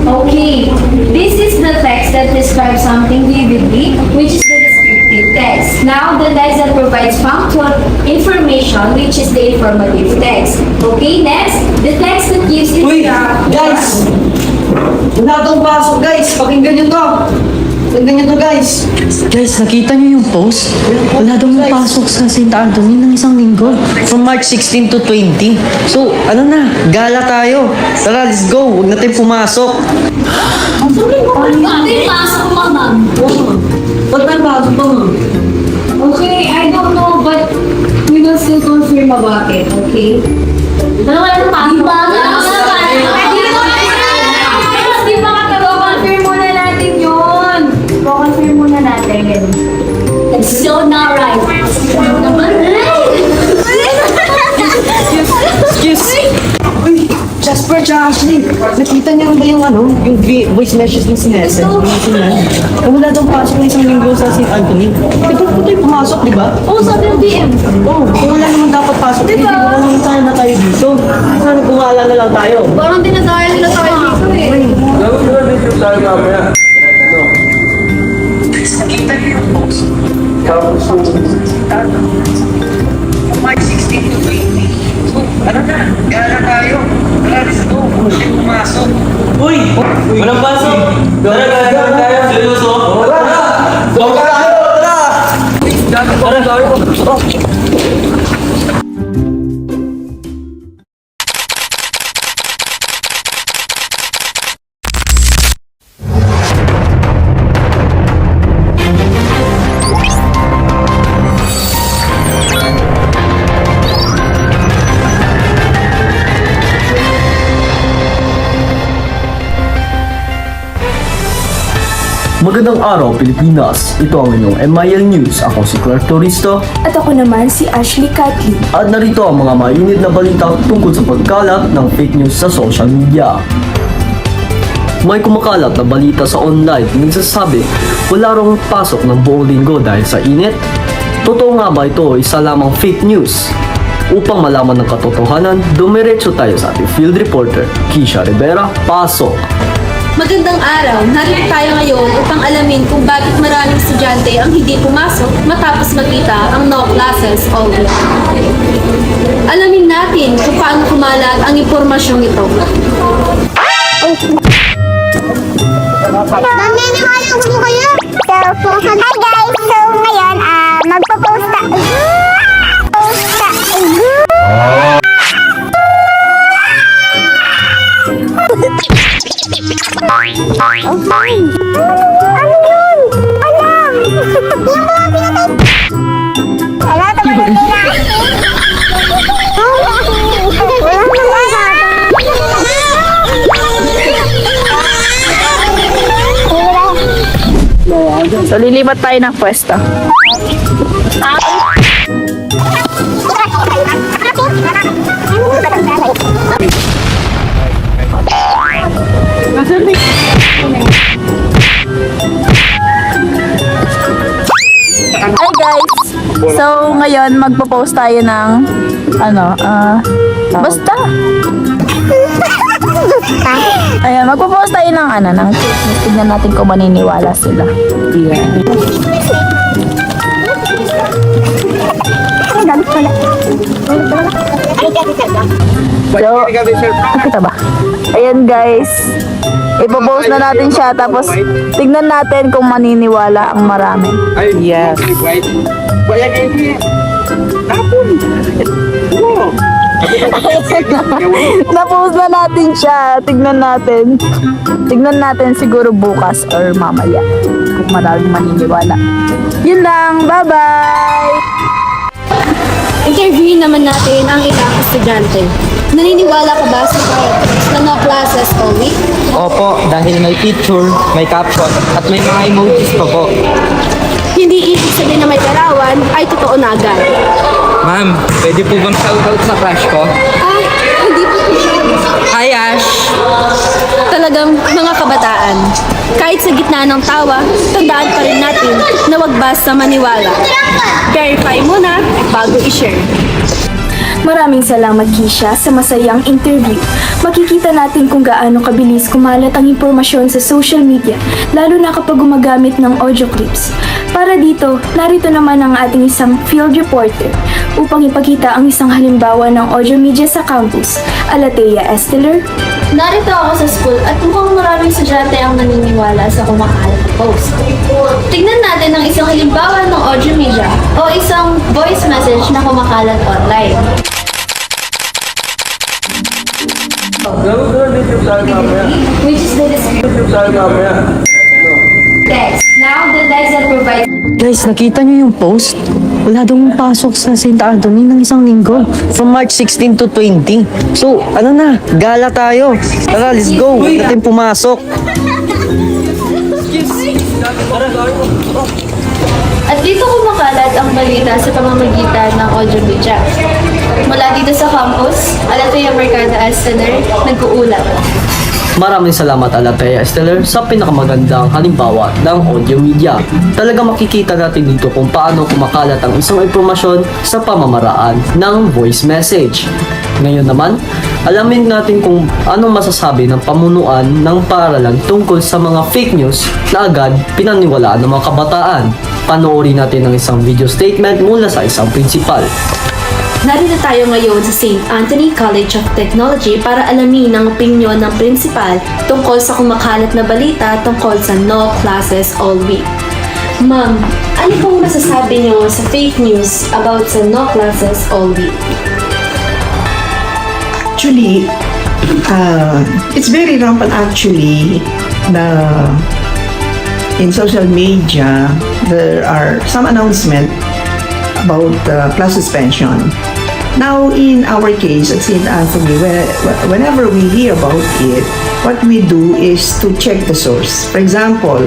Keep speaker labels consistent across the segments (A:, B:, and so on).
A: Okay, this is the text that describes something vividly, which is the descriptive text. Now, the text that provides factual information, which is the informative text. Okay, next, the text that gives
B: Uy,
A: instruction.
B: guys! Wala tong pasok, guys. Pakinggan nyo to. Pakinggan nyo to, guys.
C: Guys, nakita niyo yung post? Wala daw pasok sa St. Anthony ng isang linggo. From March 16 to 20. So, ano na, gala tayo. Tara, let's go. Huwag natin pumasok.
A: Bakit pasok mo, ma'am?
B: Ba't may pasok to, ma'am?
A: Okay, I don't know, but we will still confirm about it, okay? Pero wala na pasok. Di ba confirm muna natin yun. Confirm muna natin. It's so not right.
C: Excuse me.
B: Uy, Jasper, tsaka Ashley. Nakita niyo ba yung yung voice message na sinesa? Wala daw pasok na isang linggo sa St. Anthony. Ito po tayo pumasok, di ba?
A: Oo, sabi ng DM.
B: Oo, kung wala naman dapat pasok, hindi ba naman tayo na tayo dito? Sana gumala na lang tayo.
A: Parang dinadaya nila tayo dito eh.
C: Nakita niyo yung post? March 16 to 20. So, ano na, gala tayo. Tara, let's go. Huwag natin pumasok.
D: Uy! Walang pasok! Tara, gagawin tayo! Seryoso? Tara! Tara tayo! Tara! Tara!
E: Magandang araw, Pilipinas! Ito ang inyong MIL News. Ako si Clark Toristo.
F: At ako naman si Ashley Catley.
E: At narito ang mga mainit na balita tungkol sa pagkalat ng fake news sa social media. May kumakalat na balita sa online na nagsasabi wala rong pasok ng buong linggo dahil sa init. Totoo nga ba ito o isa lamang fake news? Upang malaman ng katotohanan, dumiretso tayo sa ating field reporter, Kisha Rivera. Pasok!
G: Magandang araw! Narito tayo ngayon upang alamin kung bakit maraming estudyante ang hindi pumasok matapos magkita ang no classes all week. Alamin natin kung paano kumalat ang impormasyong ito.
H: Naniniwala ko mo kayo? So, hi guys! So, ngayon, magpo-post Okay. Ano yun? Alam! Yung mga pinatay... Wala, tumalagay na.
F: So, lilipat tayo ng pwesto. Hi guys! So, ngayon magpo-post tayo ng basta. Ayan, magpo-post tayo ng ng fake news. Tignan natin kung maniniwala sila. Yeah. So, nakita ba? Ayan guys. Ipo-post na natin siya tapos tignan natin kung maniniwala ang marami. Yes. Na-post na natin siya. Tignan natin. Tignan natin siguro bukas or mamaya kung maraming maniniwala. Yun lang. Bye-bye!
G: Interviewin naman natin ang ilang estudyante. Naniniwala ka ba sa na no classes all week?
D: Opo, dahil may picture, may caption, at may mga emojis pa po.
G: Hindi ibig sabihin na may larawan ay totoo na agad.
D: Ma'am, pwede po bang shoutout sa crush ko?
G: Hindi po siya.
D: Hi, Ash!
G: Talaga Talagang mga kabataan, kahit sa gitna ng tawa, tandaan pa rin natin na wag basta maniwala. Verify muna bago i-share.
I: Maraming salamat, Kisha, sa masayang interview. Makikita natin kung gaano kabilis kumalat ang impormasyon sa social media, lalo na kapag gumagamit ng audio clips. Para dito, narito naman ang ating isang field reporter upang ipakita ang isang halimbawa ng audio media sa campus. Alatea Esteller.
A: Narito ako sa school at mukhang maraming estudyante ang naniniwala sa kumakalat na post. Tignan natin ang isang halimbawa ng audio media o isang voice message na kumakalat online. Which is the description text. Now, the text that provides
C: Guys, nakita niyo yung post? Wala daw pasok sa St. Anthony ng isang linggo. From March 16 to 20. So, ano na? Gala tayo. Tara, let's go. Huwag natin pumasok.
A: At dito kumakalat ang balita sa pamamagitan ng audio media. Mula dito sa campus, Alatea Mercado Esteller, nag-uulat.
E: Maraming salamat Alatea Esteller sa pinakamagandang halimbawa ng audio media. Talaga makikita natin dito kung paano kumakalat ang isang impormasyon sa pamamaraan ng voice message. Ngayon naman, alamin natin kung anong masasabi ng pamunuan ng paaralan tungkol sa mga fake news na agad pinaniwalaan ng mga kabataan. Panoorin natin ang isang video statement mula sa isang principal.
G: Narito tayo ngayon sa St. Anthony College of Technology para alamin ang opinyon ng principal tungkol sa kumakalat na balita tungkol sa no classes all week. Ma'am, ano pong masasabi niyo sa fake news about sa no classes all week?
J: Actually, it's very rampant actually na in social media there are some announcement about class suspension. Now, in our case at St. Anthony, whenever we hear about it, what we do is to check the source. For example,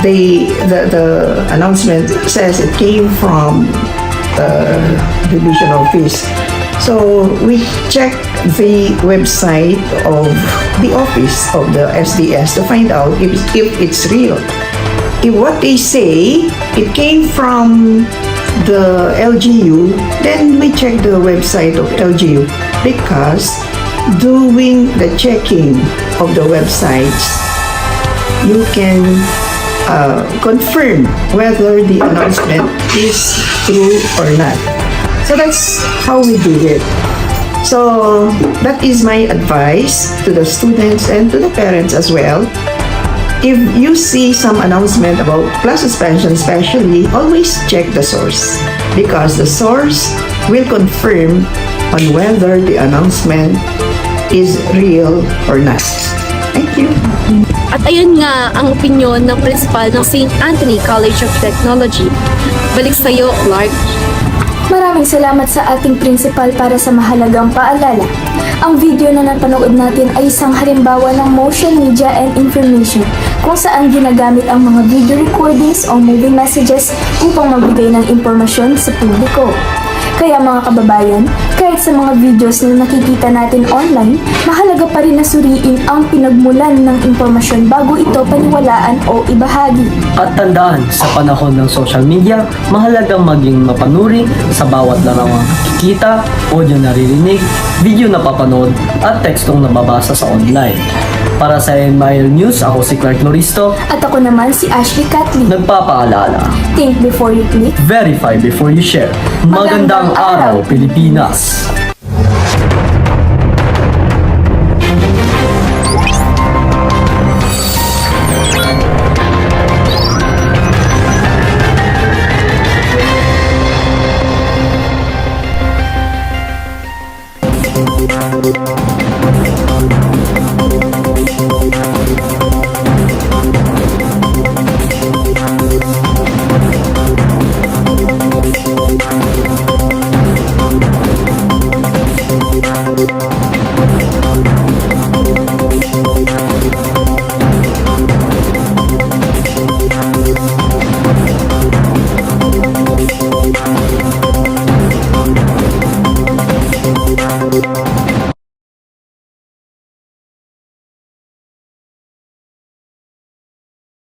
J: the announcement says it came from the division office. So we check the website of the office of the SDS to find out if it's real. If what they say, it came from the LGU, then we check the website of LGU because doing the checking of the websites, you can confirm whether the announcement is true or not. So that's how we do it. So that is my advice to the students and to the parents as well. If you see some announcement about class suspension especially, always check the source because the source will confirm on whether the announcement is real or not. Thank you.
G: At ayun nga ang opinyon ng principal ng St. Anthony College of Technology. Balik sa iyo, Clark.
I: Maraming salamat sa ating principal para sa mahalagang paalala. Ang video na napanood natin ay isang halimbawa ng motion media and information kung saan ginagamit ang mga video recordings o movie messages upang magbigay ng impormasyon sa publiko. Kaya mga kababayan, kahit sa mga videos na nakikita natin online, mahalaga pa rin na suriin ang pinagmulan ng impormasyon bago ito paniwalaan o ibahagi.
E: At tandaan, sa panahon ng social media, mahalagang maging mapanuri sa bawat larawang nakikita, audio naririnig, video na papanood, at tekstong nababasa sa online. Para sa NMIL News, ako si Clark Loristo.
I: At ako naman si Ashley Catley.
E: Nagpapaalala.
I: Think before you click.
E: Verify before you share. Magandang araw, Pilipinas!